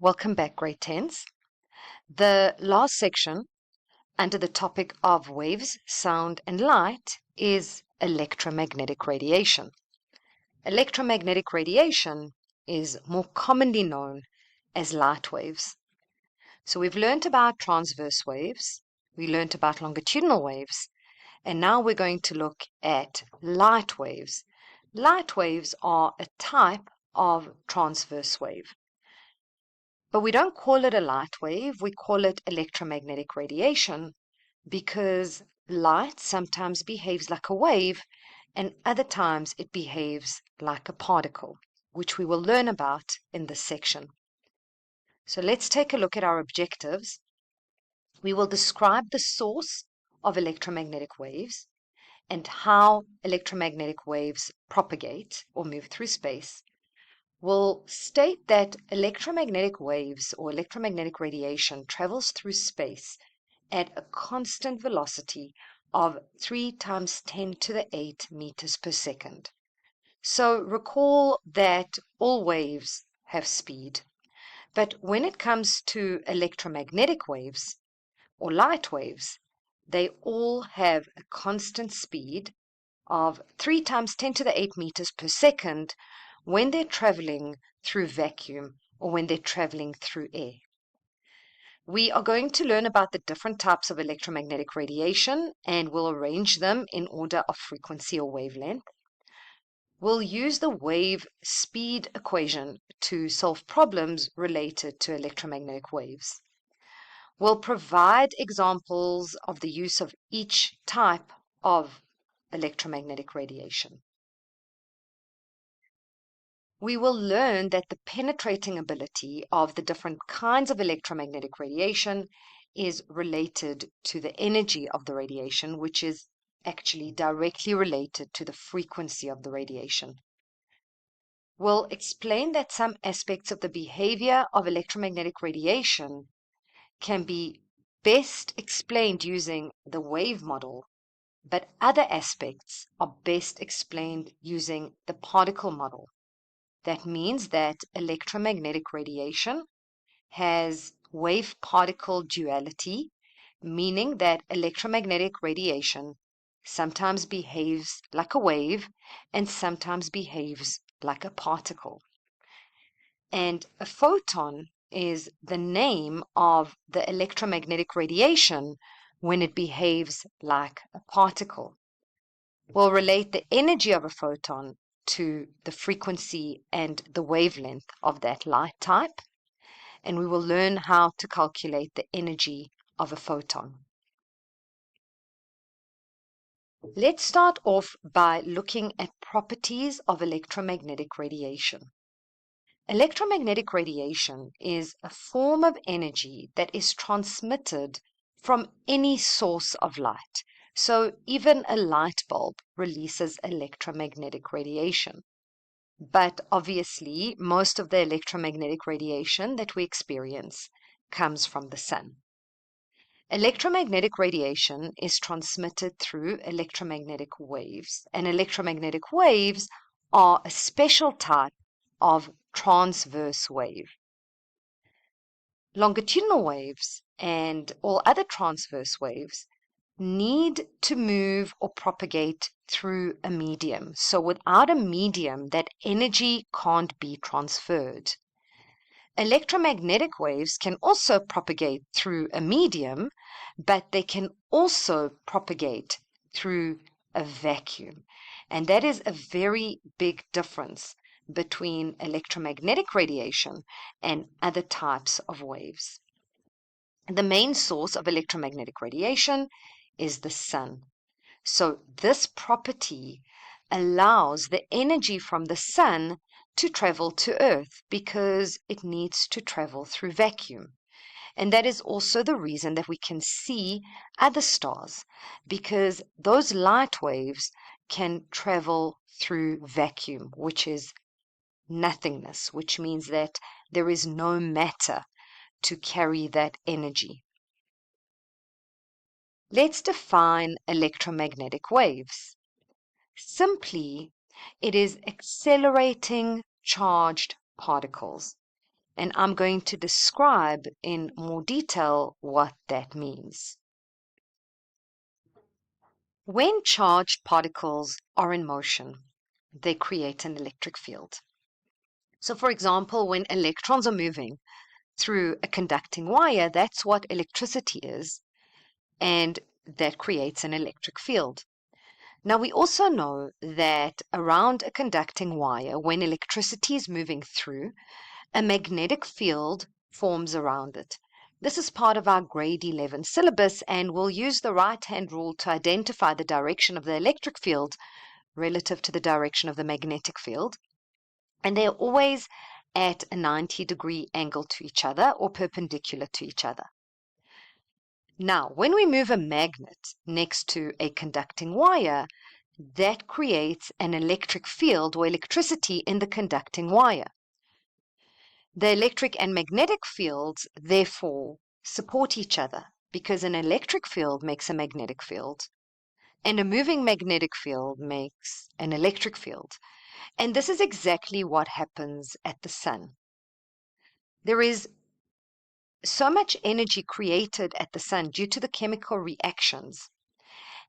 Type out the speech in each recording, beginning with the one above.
Welcome back, grade 10s. The last section under the topic of waves, sound, and light is electromagnetic radiation. Electromagnetic radiation is more commonly known as light waves. So we've learned about transverse waves, we learned about longitudinal waves, and now we're going to look at light waves. Light waves are a type of transverse wave. But we don't call it a light wave, we call it electromagnetic radiation because light sometimes behaves like a wave and other times it behaves like a particle, which we will learn about in this section. So let's take a look at our objectives. We will describe the source of electromagnetic waves and how electromagnetic waves propagate or move through space. Will state that electromagnetic waves or electromagnetic radiation travels through space at a constant velocity of 3 times 10 to the 8 meters per second. So recall that all waves have speed, but when it comes to electromagnetic waves or light waves, they all have a constant speed of 3 times 10 to the 8 meters per second when they're traveling through vacuum or when they're traveling through air. We are going to learn about the different types of electromagnetic radiation and we'll arrange them in order of frequency or wavelength. We'll use the wave speed equation to solve problems related to electromagnetic waves. We'll provide examples of the use of each type of electromagnetic radiation. We will learn that the penetrating ability of the different kinds of electromagnetic radiation is related to the energy of the radiation, which is actually directly related to the frequency of the radiation. We'll explain that some aspects of the behavior of electromagnetic radiation can be best explained using the wave model, but other aspects are best explained using the particle model. That means that electromagnetic radiation has wave-particle duality, meaning that electromagnetic radiation sometimes behaves like a wave and sometimes behaves like a particle. And a photon is the name of the electromagnetic radiation when it behaves like a particle. We'll relate the energy of a photon to the frequency and the wavelength of that light type, and we will learn how to calculate the energy of a photon. Let's start off by looking at properties of electromagnetic radiation. Electromagnetic radiation is a form of energy that is transmitted from any source of light. So even a light bulb releases electromagnetic radiation. But obviously, most of the electromagnetic radiation that we experience comes from the sun. Electromagnetic radiation is transmitted through electromagnetic waves, and electromagnetic waves are a special type of transverse wave. Longitudinal waves and all other transverse waves need to move or propagate through a medium. So without a medium, that energy can't be transferred. Electromagnetic waves can also propagate through a medium, but they can also propagate through a vacuum. And that is a very big difference between electromagnetic radiation and other types of waves. The main source of electromagnetic radiation is the sun. So this property allows the energy from the sun to travel to Earth because it needs to travel through vacuum. And that is also the reason that we can see other stars, because those light waves can travel through vacuum, which is nothingness, which means that there is no matter to carry that energy. Let's define electromagnetic waves. Simply, it is accelerating charged particles. and I'm going to describe in more detail what that means. When charged particles are in motion, they create an electric field. So, for example, when electrons are moving through a conducting wire, that's what electricity is, and that creates an electric field. Now, we also know that around a conducting wire, when electricity is moving through, a magnetic field forms around it. This is part of our grade 11 syllabus, and we'll use the right-hand rule to identify the direction of the electric field relative to the direction of the magnetic field. And they're always at a 90-degree angle to each other or perpendicular to each other. Now, when we move a magnet next to a conducting wire, that creates an electric field or electricity in the conducting wire. The electric and magnetic fields, therefore, support each other because an electric field makes a magnetic field, and a moving magnetic field makes an electric field. And this is exactly what happens at the sun. There is so much energy created at the sun due to the chemical reactions,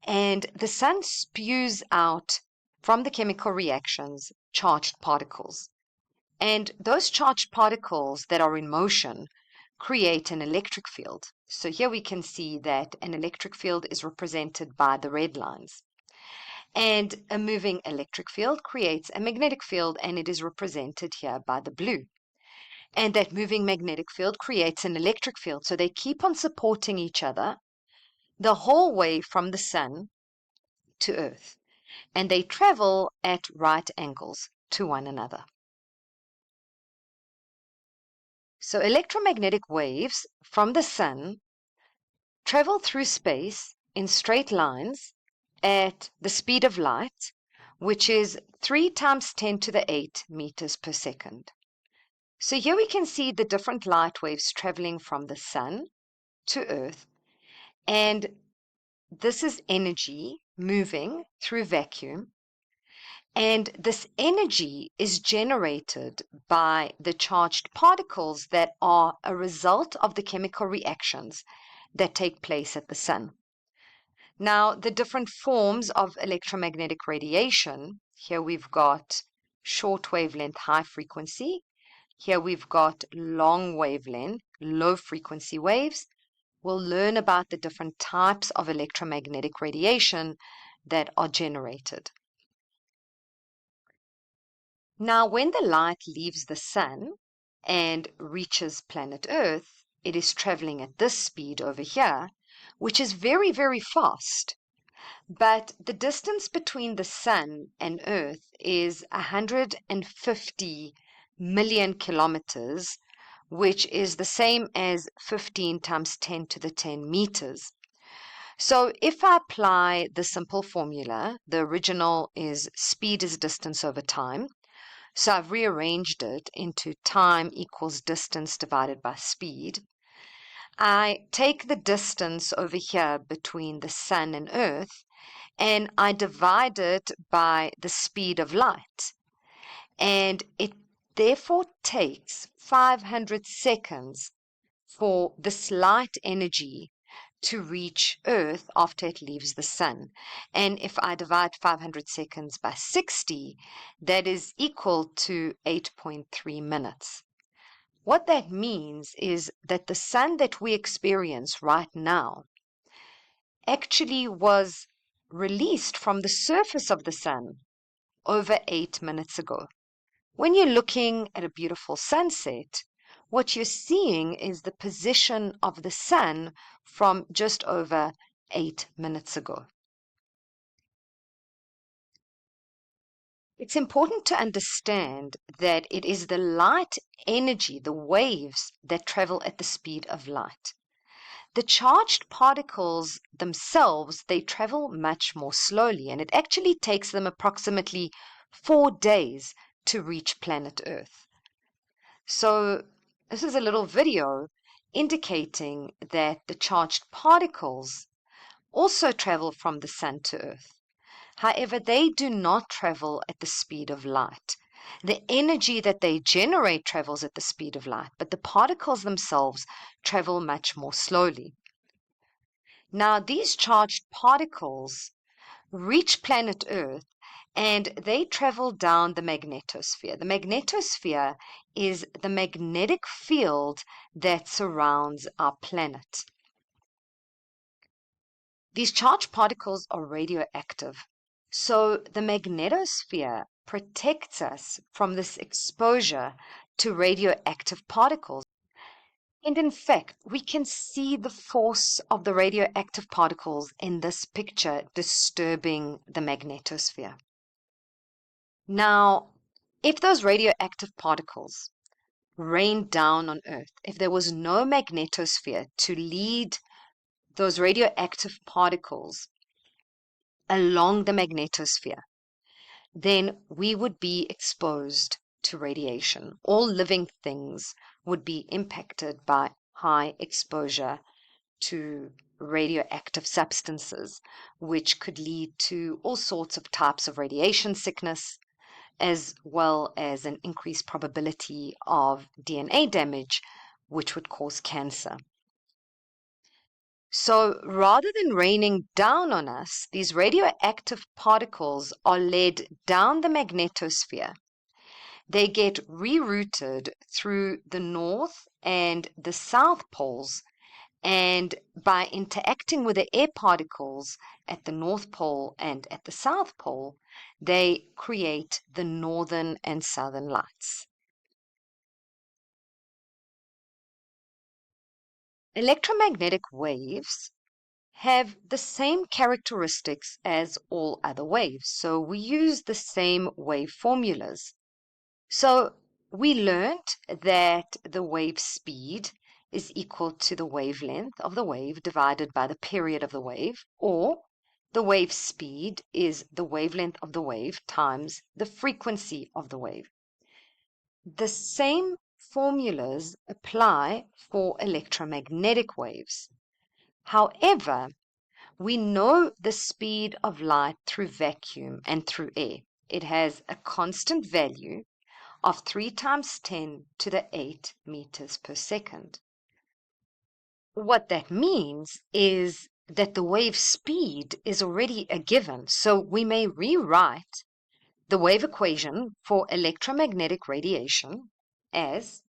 and the sun spews out from the chemical reactions charged particles. And those charged particles that are in motion create an electric field. So here we can see that an electric field is represented by the red lines. And a moving electric field creates a magnetic field, and it is represented here by the blue. And that moving magnetic field creates an electric field. So they keep on supporting each other the whole way from the sun to Earth. And they travel at right angles to one another. So electromagnetic waves from the sun travel through space in straight lines at the speed of light, which is 3 times 10 to the 8 meters per second. So here we can see the different light waves traveling from the sun to Earth, and this is energy moving through vacuum. And this energy is generated by the charged particles that are a result of the chemical reactions that take place at the sun. Now, the different forms of electromagnetic radiation, here we've got short wavelength, high frequency. Here we've got long wavelength, low frequency waves. We'll learn about the different types of electromagnetic radiation that are generated. Now, when the light leaves the sun and reaches planet Earth, it is traveling at this speed over here, which is very, very fast. But the distance between the sun and Earth is 150 million kilometers, which is the same as 15 times 10 to the 10 meters. So if I apply the simple formula, the original is speed is distance over time. So I've rearranged it into time equals distance divided by speed. I take the distance over here between the sun and Earth, and I divide it by the speed of light. And it therefore takes 500 seconds for this light energy to reach Earth after it leaves the sun. And if I divide 500 seconds by 60, that is equal to 8.3 minutes. What that means is that the sun that we experience right now actually was released from the surface of the sun over 8 minutes ago. When you're looking at a beautiful sunset, what you're seeing is the position of the sun from just over 8 minutes ago. It's important to understand that it is the light energy, the waves, that travel at the speed of light. The charged particles themselves, they travel much more slowly, and it actually takes them approximately 4 days to reach planet Earth. So this is a little video indicating that the charged particles also travel from the sun to Earth. However, they do not travel at the speed of light. The energy that they generate travels at the speed of light, but the particles themselves travel much more slowly. Now, these charged particles reach planet Earth and they travel down the magnetosphere. The magnetosphere is the magnetic field that surrounds our planet. These charged particles are radioactive, so the magnetosphere protects us from this exposure to radioactive particles. And in fact, we can see the force of the radioactive particles in this picture disturbing the magnetosphere. Now, if those radioactive particles rained down on Earth, if there was no magnetosphere to lead those radioactive particles along the magnetosphere, then we would be exposed to radiation. All living things would be impacted by high exposure to radioactive substances, which could lead to all sorts of types of radiation sickness, as well as an increased probability of DNA damage, which would cause cancer. So rather than raining down on us, these radioactive particles are led down the magnetosphere. They get rerouted through the north and the south poles, and by interacting with the air particles at the North Pole and at the South Pole, they create the northern and southern lights. Electromagnetic waves have the same characteristics as all other waves, so we use the same wave formulas. So we learned that the wave speed is equal to the wavelength of the wave divided by the period of the wave, or the wave speed is the wavelength of the wave times the frequency of the wave. The same formulas apply for electromagnetic waves. However, we know the speed of light through vacuum and through air. It has a constant value of 3 times 10 to the 8 meters per second. What that means is that the wave speed is already a given, so we may rewrite the wave equation for electromagnetic radiation as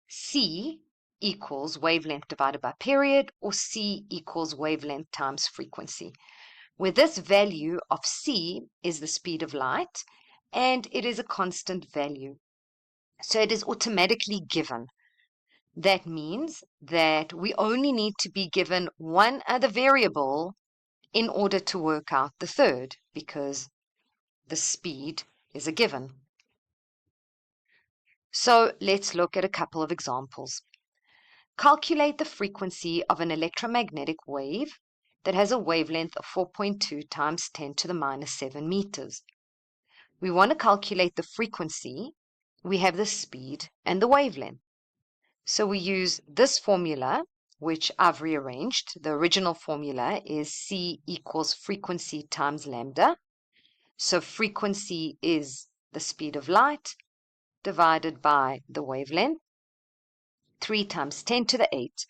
C equals wavelength divided by period, or C equals wavelength times frequency, where this value of C is the speed of light and it is a constant value. So it is automatically given. That means that we only need to be given one other variable in order to work out the third, because the speed is a given. So let's look at a couple of examples. Calculate the frequency of an electromagnetic wave that has a wavelength of 4.2 times 10 to the minus 7 meters. We want to calculate the frequency. We have the speed and the wavelength. So we use this formula, which I've rearranged. The original formula is C equals frequency times lambda. So frequency is the speed of light divided by the wavelength. 3 times 10 to the 8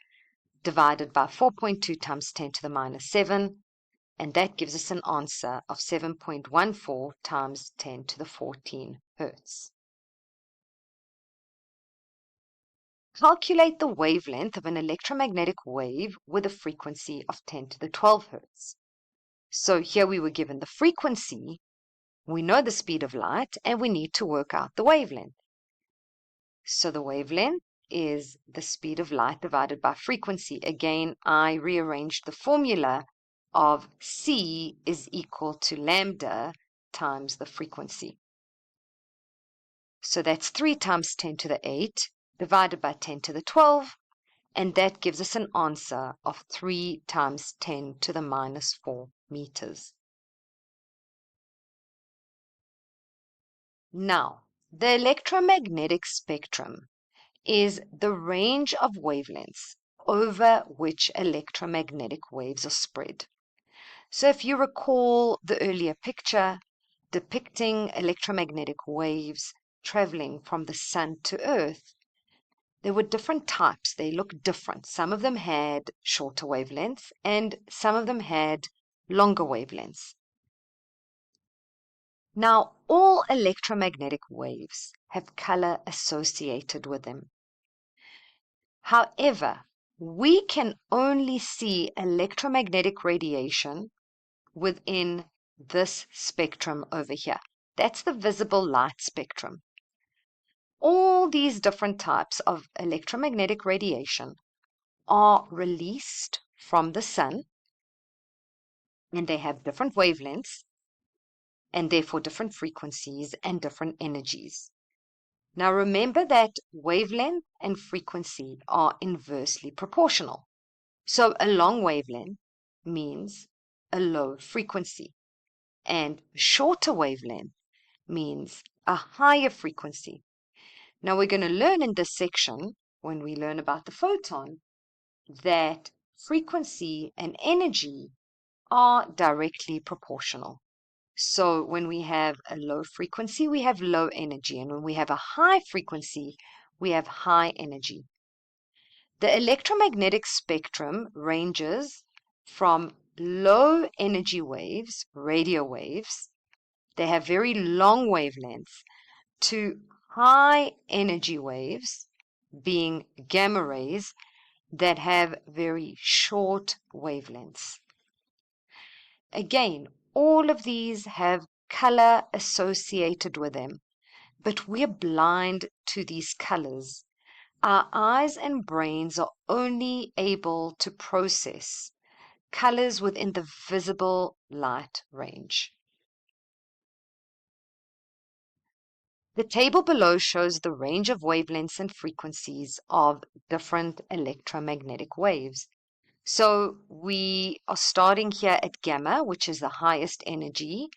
divided by 4.2 times 10 to the minus 7. And that gives us an answer of 7.14 times 10 to the 14 hertz. Calculate the wavelength of an electromagnetic wave with a frequency of 10 to the 12 hertz. So here we were given the frequency, we know the speed of light, and we need to work out the wavelength. So the wavelength is the speed of light divided by frequency. Again, I rearranged the formula of C is equal to lambda times the frequency. So that's 3 times 10 to the 8 divided by 10 to the 12, and that gives us an answer of 3 times 10 to the minus 4 meters. Now, the electromagnetic spectrum is the range of wavelengths over which electromagnetic waves are spread. So if you recall the earlier picture depicting electromagnetic waves traveling from the sun to Earth, there were different types. They looked different. Some of them had shorter wavelengths and some of them had longer wavelengths. Now, all electromagnetic waves have color associated with them. However, we can only see electromagnetic radiation within this spectrum over here. That's the visible light spectrum. All these different types of electromagnetic radiation are released from the sun, and they have different wavelengths and therefore different frequencies and different energies. Now remember that wavelength and frequency are inversely proportional. So a long wavelength means a low frequency, and a shorter wavelength means a higher frequency. Now we're going to learn in this section, when we learn about the photon, that frequency and energy are directly proportional. So when we have a low frequency, we have low energy. And when we have a high frequency, we have high energy. The electromagnetic spectrum ranges from low energy waves, radio waves, they have very long wavelengths, to high energy waves, being gamma rays, that have very short wavelengths. Again, all of these have color associated with them, but we're blind to these colors. Our eyes and brains are only able to process colors within the visible light range. The table below shows the range of wavelengths and frequencies of different electromagnetic waves. So we are starting here at gamma, which is the highest energy,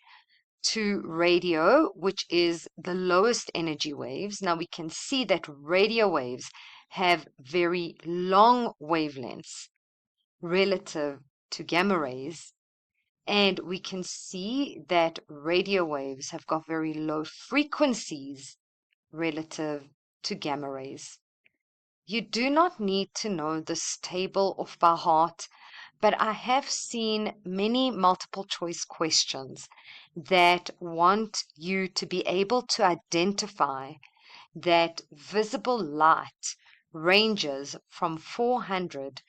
to radio, which is the lowest energy waves. Now we can see that radio waves have very long wavelengths relative to gamma rays, and we can see that radio waves have got very low frequencies relative to gamma rays. You do not need to know this table off by heart, but I have seen many multiple choice questions that want you to be able to identify that visible light ranges from 400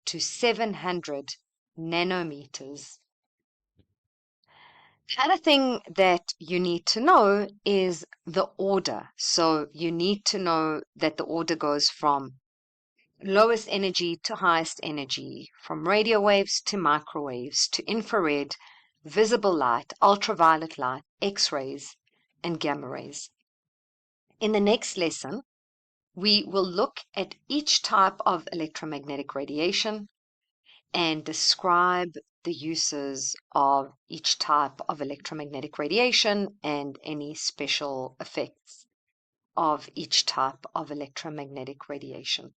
to 700 nanometers. The other thing that you need to know is the order. So you need to know that the order goes from lowest energy to highest energy, from radio waves to microwaves to infrared, visible light, ultraviolet light, X-rays, and gamma rays. In the next lesson, we will look at each type of electromagnetic radiation and describe the uses of each type of electromagnetic radiation and any special effects of each type of electromagnetic radiation.